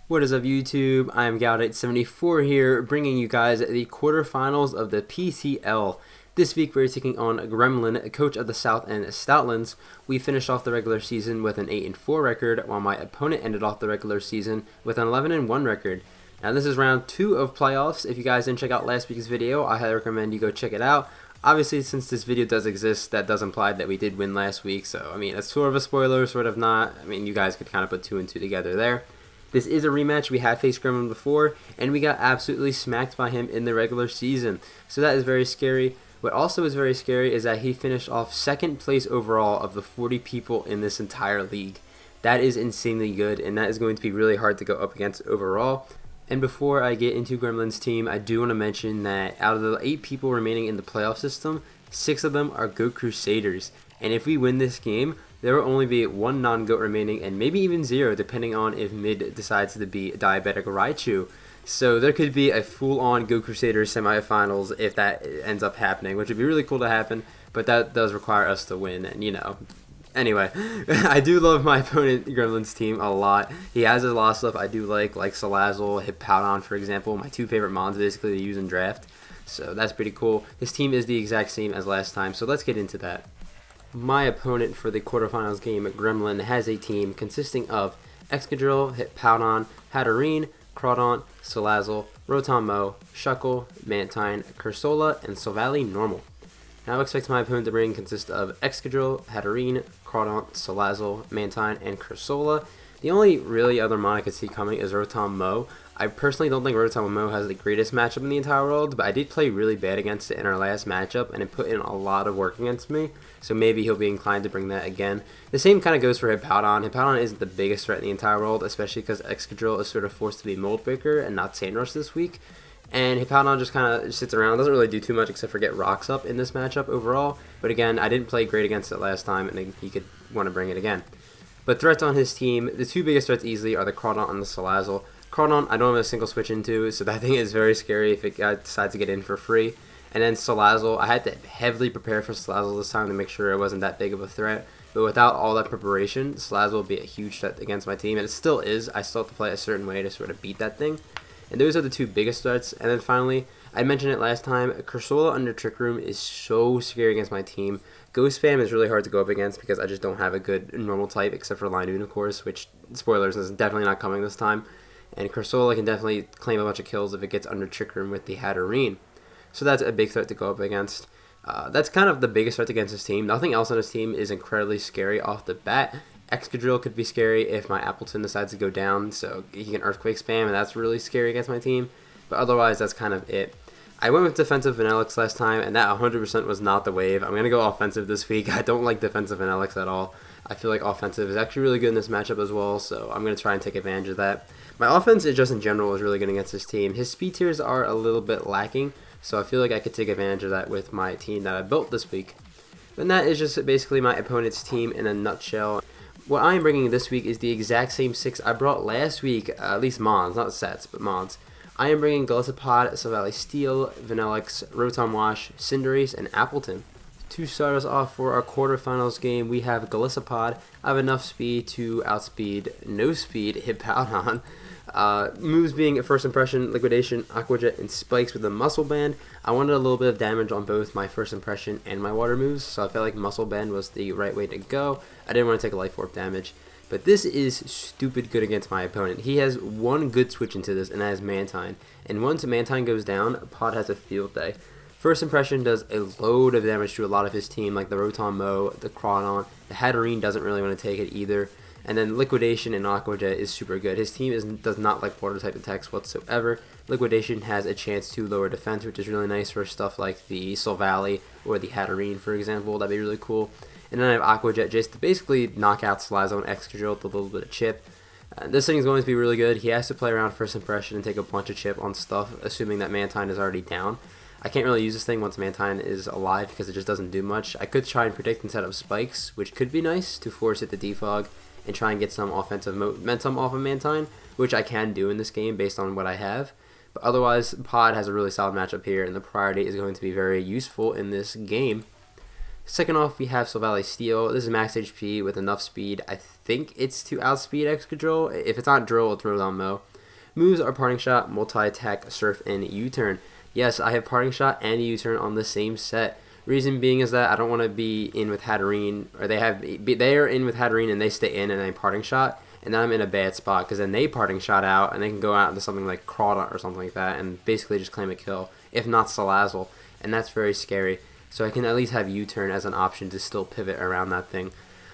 What is up, YouTube? I am GOAT74 here, bringing you guys the quarterfinals of the PTL. This week we're taking on Gremlin, coach of the Southend Stoutlands. We finished off the regular season with an 8-4 record, while my opponent ended off the regular season with an 11-1 record. Now this is round 2 of playoffs. If you guys didn't check out last week's video, I highly recommend you go check it out. Obviously, since this video does exist, that does imply that we did win last week, so I mean, it's sort of a spoiler, sort of not. I mean, you guys could kind of put 2 and 2 together there. This is a rematch. We have faced Gremlin before, and we got absolutely smacked by him in the regular season. So that is very scary. What also is very scary is that he finished off second place overall of the 40 people in this entire league. That is insanely good, and that is going to be really hard to go up against overall. And before I get into Gremlin's team, I do want to mention that out of the 8 people remaining in the playoff system, 6 of them are GOAT Crusaders. And if we win this game, there will only be 1 non-GOAT remaining, and maybe even 0, depending on if mid decides to be Diabetic Raichu. So there could be a full-on GOAT Crusaders semifinals if that ends up happening, which would be really cool to happen, but that does require us to win, and you know. Anyway, I do love my opponent Gremlin's team a lot. He has a lot of stuff I do like Salazzle, Hippowdon, for example. My 2 favorite mons basically to use in draft. So that's pretty cool. His team is the exact same as last time, so let's get into that. My opponent for the quarterfinals game, Gremlin, has a team consisting of Excadrill, Hippowdon, Hatterene, Crawdaunt, Salazzle, Rotom-Mow, Shuckle, Mantine, Cursola, and Silvally Normal. Now I expect my opponent to bring consist of Excadrill, Hatterene, Crawdaunt, Salazzle, Mantine, and Cursola. The only really other mon I could see coming is Rotom-Mow. I personally don't think Rotom-Mow has the greatest matchup in the entire world, but I did play really bad against it in our last matchup, and it put in a lot of work against me, so maybe he'll be inclined to bring that again. The same kind of goes for Hippowdon. Hippowdon isn't the biggest threat in the entire world, especially because Excadrill is sort of forced to be Mold Breaker and not Sandrush this week, and Hippowdon just kind of sits around, doesn't really do too much except for get rocks up in this matchup overall, but again, I didn't play great against it last time, and he could want to bring it again. But threats on his team, the 2 biggest threats easily are the Crawdaunt and the Salazzle. Crawdaunt, I don't have a single switch into, so that thing is very scary if it decides to get in for free. And then Salazzle, I had to heavily prepare for Salazzle this time to make sure it wasn't that big of a threat. But without all that preparation, Salazzle will be a huge threat against my team, and it still is. I still have to play a certain way to sort of beat that thing. And those are the 2 biggest threats. And then finally, I mentioned it last time, Cursola under Trick Room is so scary against my team. Ghost Spam is really hard to go up against because I just don't have a good normal type except for Linoon, of course, which, spoilers, is definitely not coming this time. And Cursola can definitely claim a bunch of kills if it gets under Trick Room with the Hatterene. So that's a big threat to go up against. That's kind of the biggest threat against his team. Nothing else on his team is incredibly scary off the bat. Excadrill could be scary if my Appleton decides to go down, so he can Earthquake spam, and that's really scary against my team. But otherwise, that's kind of it. I went with defensive Vanillix last time, and that 100% was not the wave. I'm going to go offensive this week. I don't like defensive Vanillix at all. I feel like offensive is actually really good in this matchup as well, so I'm going to try and take advantage of that. My offense, just in general, is really good against this team. His speed tiers are a little bit lacking, so I feel like I could take advantage of that with my team that I built this week. And that is just basically my opponent's team in a nutshell. What I am bringing this week is the exact same 6 I brought last week, at least mons, not sets, but mons. I am bringing Golisopod, Silvally Steel, Vanillix, Rotom Wash, Cinderace, and Appleton. To start us off for our quarterfinals game, we have Golisopod. I have enough speed to outspeed no speed Hippowdon. Moves being First Impression, Liquidation, Aqua Jet, and Spikes with a Muscle Band. I wanted a little bit of damage on both my First Impression and my Water moves, so I felt like Muscle Band was the right way to go. I didn't want to take a Life Orb damage. But this is stupid good against my opponent. He has 1 good switch into this, and that is Mantine. And once Mantine goes down, Pod has a field day. First Impression does a load of damage to a lot of his team, like the Rotom-Mow, the Crawdaunt. The Hatterene doesn't really want to take it either. And then Liquidation and Aqua Jet is super good. His team does not like water type attacks whatsoever. Liquidation has a chance to lower defense, which is really nice for stuff like the Silvally or the Hatterene, for example. That'd be really cool. And then I have Aqua Jet just to basically knock out Salazzle and Excadrill with a little bit of chip. This thing is going to be really good. He has to play around First Impression and take a bunch of chip on stuff, assuming that Mantine is already down. I can't really use this thing once Mantine is alive because it just doesn't do much. I could try and predict and set up Spikes, which could be nice to force it to defog and try and get some offensive momentum off of Mantine, which I can do in this game based on what I have. But otherwise, Pod has a really solid matchup here, and the priority is going to be very useful in this game. Second off, we have Silvally Steel. This is max HP with enough speed. I think it's to outspeed Excadrill. If it's not Drill, it's Rotom-Mow. Moves are Parting Shot, Multi-Attack, Surf, and U-Turn. Yes, I have Parting Shot and U-Turn on the same set. Reason being is that I don't want to be in with Hatterene, or they are in with Hatterene and they stay in and I Parting Shot, and then I'm in a bad spot because then they Parting Shot out and they can go out into something like Crawdaunt or something like that and basically just claim a kill, if not Salazzle, and that's very scary. So I can at least have U-Turn as an option to still pivot around that thing.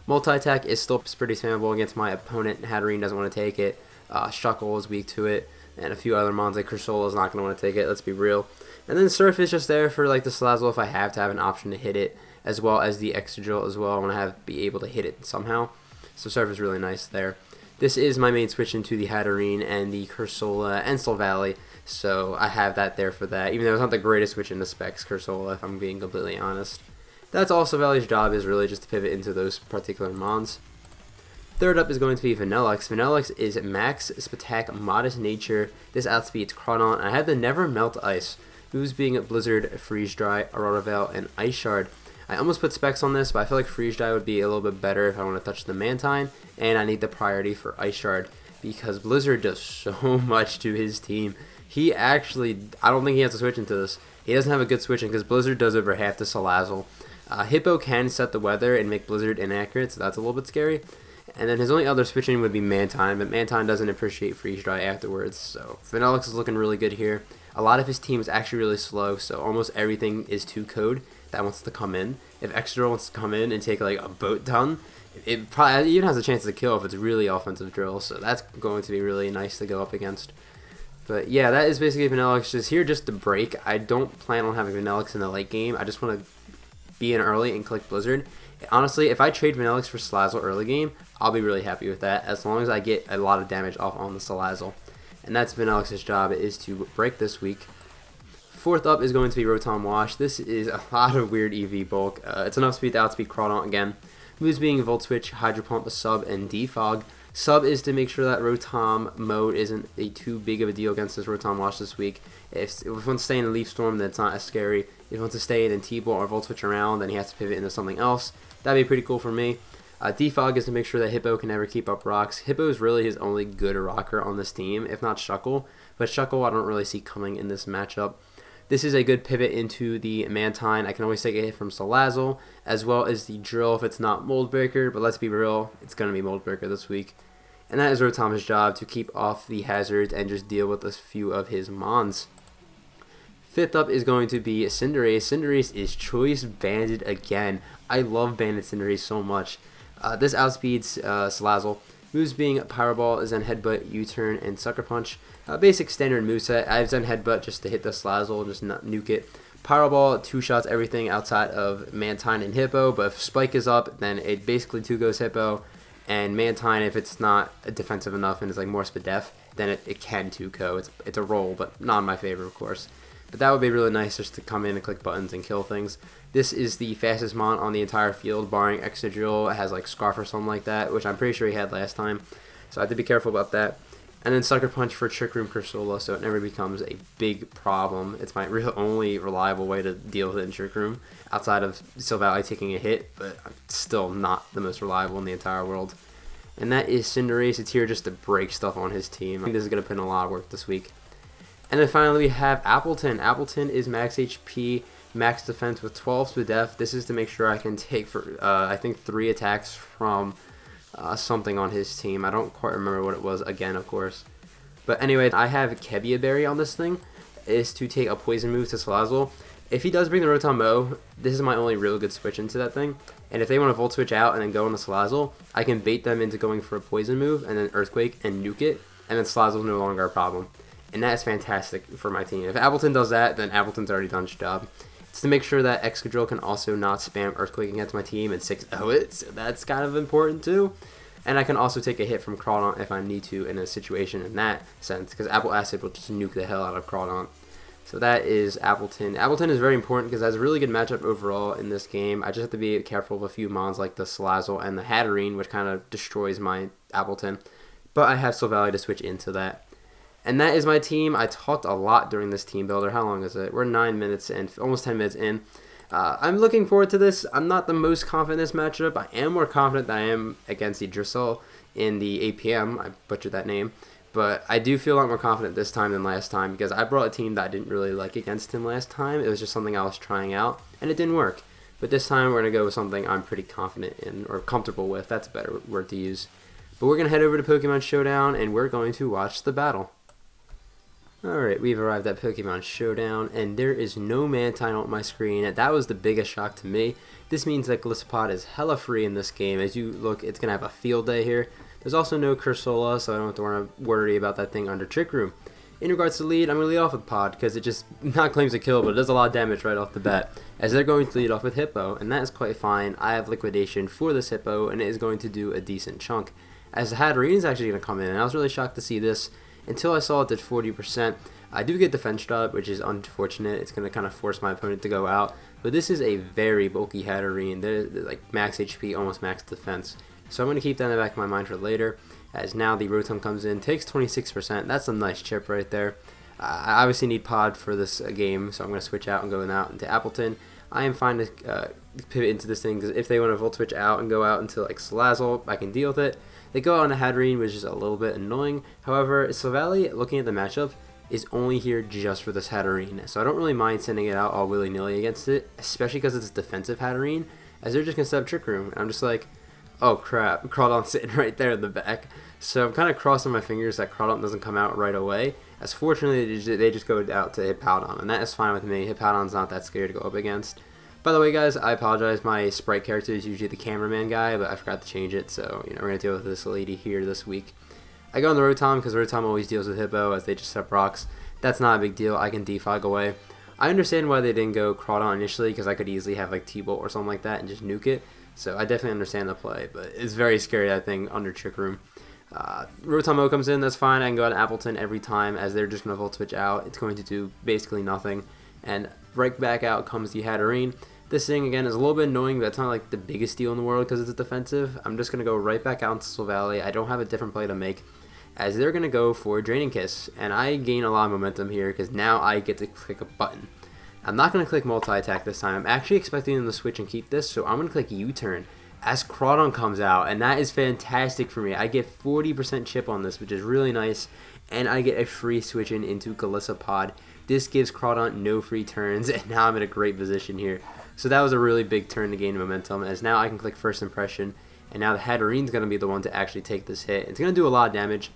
Multi-Attack is still pretty spammable against my opponent. Hatterene doesn't want to take it. Shuckle is weak to it, and a few other mons like Cursola is not going to want to take it, let's be real. And then Surf is just there for like the Salazzle if I have to have an option to hit it, as well as the Excadrill as well. I want to be able to hit it somehow. So Surf is really nice there. This is my main switch into the Hatterene and the Cursola and Silvally, so I have that there for that, even though it's not the greatest switch in the specs, Cursola, if I'm being completely honest. That's all Silvally's job is, really just to pivot into those particular mons. Third up is going to be Vanilluxe. Vanilluxe is Max Spatak, Modest Nature. This outspeeds Crawdaunt. I have the Never Melt Ice. Moves being Blizzard, Freeze Dry, Aurora Veil, and Ice Shard. I almost put specs on this, but I feel like Freeze Dry would be a little bit better if I want to touch the Mantine, and I need the priority for Ice Shard because Blizzard does so much to his team. He actually, I don't think he has to switch into this. He doesn't have a good switching because Blizzard does over half the Salazzle. Hippo can set the weather and make Blizzard inaccurate, so that's a little bit scary. And then his only other switching would be Mantine, but Mantine doesn't appreciate Freeze Dry afterwards, so Vanilluxe is looking really good here. A lot of his team is actually really slow, so almost everything is 2 code that wants to come in. If Excadrill wants to come in and take like a boat ton, it probably even has a chance to kill if it's really offensive drill, so that's going to be really nice to go up against. But yeah, that is basically Vanilluxe just here just to break. I don't plan on having Vanilluxe in the late game. I just want to be in early and click Blizzard. Honestly, if I trade Vanilluxe for Salazzle early game, I'll be really happy with that, as long as I get a lot of damage off on the Salazzle. And that's Vanilluxe's job, is to break this week. Fourth up is going to be Rotom Wash. This is a lot of weird EV bulk. It's enough speed to outspeed Crawdaunt again. Moves being Volt Switch, Hydro Pump, Sub, and Defog. Sub is to make sure that Rotom mode isn't too big of a deal against this Rotom Wash this week. If he wants to stay in the Leaf Storm, then it's not as scary. If he wants to stay in T-Ball or Volt Switch around, then he has to pivot into something else. That'd be pretty cool for me. Defog is to make sure that Hippo can never keep up rocks. Hippo is really his only good rocker on this team, if not Shuckle. But Shuckle I don't really see coming in this matchup. This is a good pivot into the Mantine. I can always take a hit from Salazzle, as well as the Drill if it's not Mold Breaker. But let's be real, it's going to be Mold Breaker this week. And that is Rotom's job, to keep off the hazards and just deal with a few of his mons. Fifth up is going to be Cinderace. Cinderace is Choice Banded again. I love Banded Cinderace so much. This outspeeds Salazzle. Moves being Powerball, Zen Headbutt, U-Turn, and Sucker Punch. Basic standard moveset. I have Zen Headbutt just to hit the Salazzle, just not nuke it. Powerball 2-shots everything outside of Mantine and Hippo, but if Spike is up, then it basically 2-goes Hippo. And Mantine, if it's not defensive enough and it's like more Spadef, then it can 2-go. It's a roll, but not in my favor, of course. But that would be really nice just to come in and click buttons and kill things. This is the fastest mon on the entire field, barring Excadrill. It has like Scarf or something like that, which I'm pretty sure he had last time. So I have to be careful about that. And then Sucker Punch for Trick Room Cursola, so it never becomes a big problem. It's my only reliable way to deal with it in Trick Room, outside of Silvally taking a hit, but I'm still not the most reliable in the entire world. And that is Cinderace. It's here just to break stuff on his team. I think this is going to put in a lot of work this week. And then finally we have Appleton. Appleton is max HP, max defense with 12 Spadef. This is to make sure I can take, for I think, 3 attacks from something on his team. I don't quite remember what it was, again, of course. But anyway, I have Kebia Berry on this thing, is to take a poison move to Salazzle. If he does bring the Rotom Mow, this is my only real good switch into that thing. And if they want to Volt Switch out and then go on the Salazzle, I can bait them into going for a poison move and then Earthquake and nuke it, and then Salazzle's no longer a problem. And that is fantastic for my team. If Appleton does that, then Appleton's already done his job. It's to make sure that Excadrill can also not spam Earthquake against my team and 6-0 it, so that's kind of important too. And I can also take a hit from Crawdaunt if I need to in a situation in that sense, because Apple Acid will just nuke the hell out of Crawdaunt. So that is Appleton. Appleton is very important because it has a really good matchup overall in this game. I just have to be careful of a few mons like the Salazzle and the Hatterene, which kind of destroys my Appleton. But I have Silvally to switch into that. And that is my team. I talked a lot during this team builder. How long is it? We're 9 minutes in, almost 10 minutes in. I'm looking forward to this. I'm not the most confident in this matchup. I am more confident than I am against Idrissel in the APM. I butchered that name. But I do feel a lot more confident this time than last time because I brought a team that I didn't really like against him last time. It was just something I was trying out, and it didn't work. But this time we're going to go with something I'm pretty confident in, or comfortable with. That's a better word to use. But we're going to head over to Pokemon Showdown, and we're going to watch the battle. Alright, we've arrived at Pokemon Showdown, and there is no Mantine on my screen. That was the biggest shock to me. This means that Golisopod is hella free in this game. As you look, it's going to have a field day here. There's also no Cursola, so I don't have to worry about that thing under Trick Room. In regards to lead, I'm going to lead off with Pod, because it just not claims a kill, but it does a lot of damage right off the bat, as they're going to lead off with Hippo, and that is quite fine. I have Liquidation for this Hippo, and it is going to do a decent chunk. As the Hatterene is actually going to come in, and I was really shocked to see this until I saw it at 40%. I do get Defense Drop, which is unfortunate. It's going to kind of force my opponent to go out, but this is a very bulky Hatterene. They're like max HP, almost max defense. So I'm going to keep that in the back of my mind for later, as now the Rotom comes in, takes 26%. That's a nice chip right there. I obviously need Pod for this game, so I'm going to switch out and go out into Appleton. I am fine to pivot into this thing, because if they want to Volt Switch out and go out into like Salazzle, I can deal with it. They go out on a Hatterene, which is a little bit annoying. However, Silvally, looking at the matchup, is only here just for this Hatterene, so I don't really mind sending it out all willy-nilly against it, especially because it's a defensive Hatterene, as they're just going to set up Trick Room. I'm just like, oh crap, Crawdon sitting right there in the back. So I'm kind of crossing my fingers that Crawdon doesn't come out right away, as fortunately they just go out to Hippowdon, and that is fine with me. Hippowdon's not that scary to go up against. By the way, guys, I apologize. My sprite character is usually the cameraman guy, but I forgot to change it, so we're going to deal with this lady here this week. I go on the Rotom because Rotom always deals with Hippo as they just set up rocks. That's not a big deal. I can defog away. I understand why they didn't go Crawdon initially, because I could easily have like T-Bolt or something like that and just nuke it. So I definitely understand the play, but it's very scary, that thing under Trick Room. Rotom O comes in, that's fine. I can go out to Appleton every time, as they're just going to Volt Switch out. It's going to do basically nothing. And right back out comes the Hatterene. This thing, again, is a little bit annoying, but it's not like the biggest deal in the world because it's defensive. I'm just going to go right back out into Silvally. I don't have a different play to make, as they're going to go for Draining Kiss. And I gain a lot of momentum here because now I get to click a button. I'm not going to click multi-attack this time. I'm actually expecting them to switch and keep this, so I'm going to click U-turn as Crawdon comes out, and that is fantastic for me. I get 40% chip on this, which is really nice, and I get a free switch in into Golisopod. This gives Crawdon no free turns, and now I'm in a great position here. So that was a really big turn to gain momentum, as now I can click First Impression, and now the Hatterene's going to be the one to actually take this hit. It's going to do a lot of damage.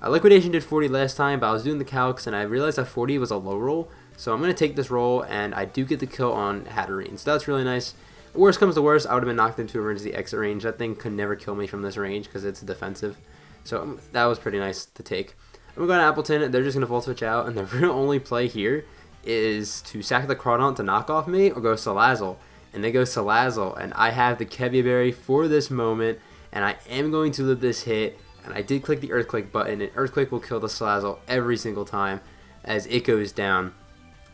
Liquidation did 40 last time, but I was doing the calcs, and I realized that 40 was a low roll, so I'm going to take this roll, and I do get the kill on Hatterene, so that's really nice. Worst comes to worst, I would have been knocked into emergency exit range. That thing could never kill me from this range because it's defensive, so that was pretty nice to take. I'm going to Appleton, they're just going to Volt Switch out, and the real only play here is to sack the Crawdon to knock off me or go Salazzle. And they go Salazzle, and I have the Kevia Berry for this moment, and I am going to live this hit, and I did click the Earthquake button, and Earthquake will kill the Salazzle every single time as it goes down.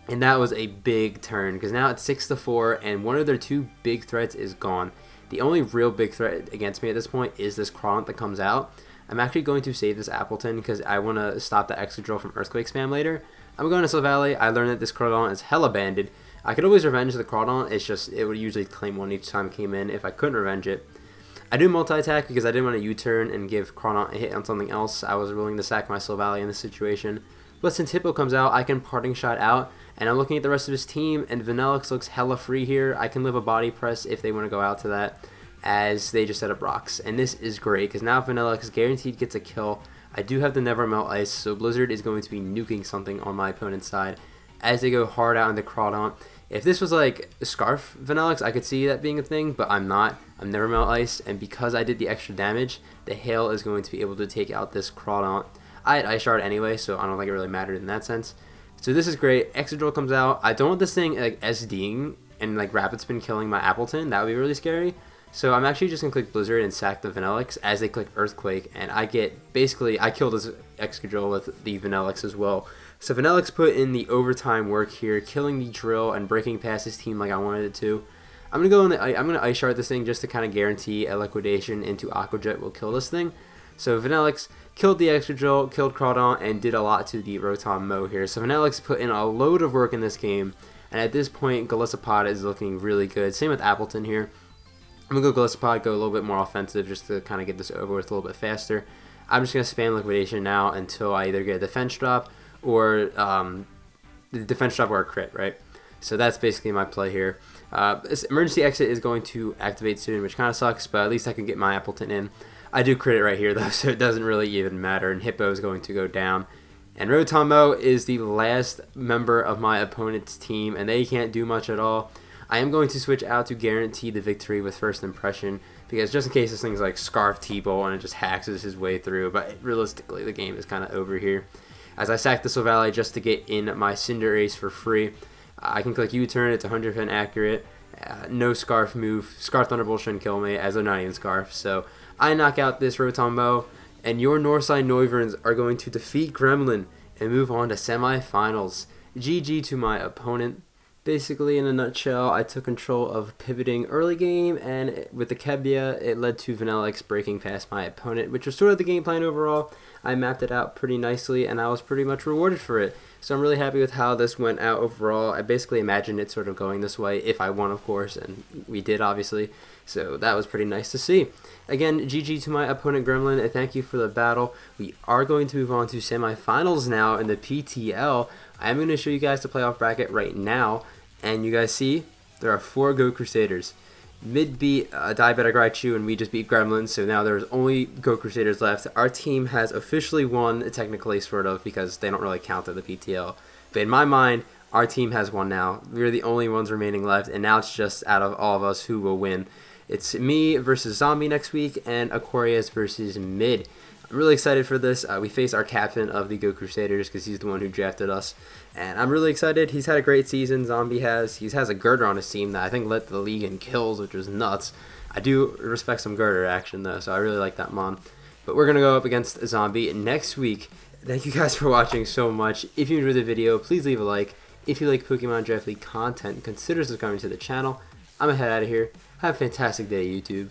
And that was a big turn, because now it's 6-4, and one of their two big threats is gone. The only real big threat against me at this point is this Crawdon that comes out. I'm actually going to save this Appleton because I want to stop the Excadrill from Earthquake spam later. I'm going to Silvally. I learned that this Crawdon is hella banded. I could always revenge the Crawdon, it's just it would usually claim one each time it came in if I couldn't revenge it. I do multi-attack because I didn't want to U-turn and give Crawdon a hit on something else. I was willing to sack my Silvally in this situation. But since Hippo comes out, I can Parting Shot out, and I'm looking at the rest of his team, and Vanillix looks hella free here. I can live a Body Press if they want to go out to that, as they just set up rocks. And this is great, because now Vanillix guaranteed gets a kill. I do have the Never Melt Ice, so Blizzard is going to be nuking something on my opponent's side as they go hard out into Crawdon. If this was like Scarf Vanillix, I could see that being a thing, but I'm not. I'm Never Melt Ice, and because I did the extra damage, the Hail is going to be able to take out this Crawdon. I had Ice Shard anyway, so I don't think it really mattered in that sense. So this is great. Excadrill comes out. I don't want this thing like SDing and like Rapid Spin killing my Appleton. That would be really scary. So I'm actually just going to click Blizzard and sack the Vanillix as they click Earthquake, and I get, basically, I killed this Excadrill with the Vanillix as well. So Vanillix put in the overtime work here, killing the Drill and breaking past his team like I wanted it to. I'm going to Ice Shard this thing just to kind of guarantee a Liquidation into Aqua Jet will kill this thing. So Vanillix killed the Excadrill, killed Crawdon, and did a lot to the Rotom Mow here. So Vanillix put in a load of work in this game, and at this point, Golisopod is looking really good. Same with Appleton here. I'm going to go Golisopod, go a little bit more offensive just to kind of get this over with a little bit faster. I'm just going to spam liquidation now until I either get a defense drop or the defense drop or a crit, right? So that's basically my play here. This emergency exit is going to activate soon, which kind of sucks, but at least I can get my Appleton in. I do crit it right here, though, so it doesn't really even matter, and Hippo is going to go down. And Rotomo is the last member of my opponent's team, and they can't do much at all. I am going to switch out to guarantee the victory with first impression, because just in case this thing's like Scarf T-Bowl and it just haxes his way through, but realistically the game is kind of over here. As I sack the Silvally just to get in my Cinderace for free, I can click U-turn, it's 100% accurate, no Scarf move, Scarf Thunderbolt shouldn't kill me, as they're not even Scarf, so I knock out this Rotombo, and your Northside Noiverns are going to defeat Gremlin and move on to semifinals. GG to my opponent. Basically, in a nutshell, I took control of pivoting early game, and with the Kebia, it led to Vanillix breaking past my opponent, which was sort of the game plan overall. I mapped it out pretty nicely, and I was pretty much rewarded for it. So I'm really happy with how this went out overall. I basically imagined it sort of going this way, if I won, of course, and we did, obviously. So that was pretty nice to see. Again, GG to my opponent Gremlin, and thank you for the battle. We are going to move on to semifinals now in the PTL. I'm going to show you guys the playoff bracket right now, and you guys see there are 4 GOAT Crusaders. Mid beat Diabetic Raichu, and we just beat Gremlin, so now there's only GOAT Crusaders left. Our team has officially won, technically, sort of, because they don't really count at the PTL. But in my mind, our team has won now. We're the only ones remaining left, and now it's just out of all of us who will win. It's me versus Zombie next week, and Aquarius versus Mid. I'm really excited for this. We face our captain of the GOAT Crusaders because he's the one who drafted us. And I'm really excited. He's had a great season. Zombie has. He has a Girder on his team that I think led the league in kills, which was nuts. I do respect some Girder action, though, so I really like that mon. But we're going to go up against Zombie next week. Thank you guys for watching so much. If you enjoyed the video, please leave a like. If you like Pokemon Draft League content, consider subscribing to the channel. I'm going to head out of here. Have a fantastic day, YouTube.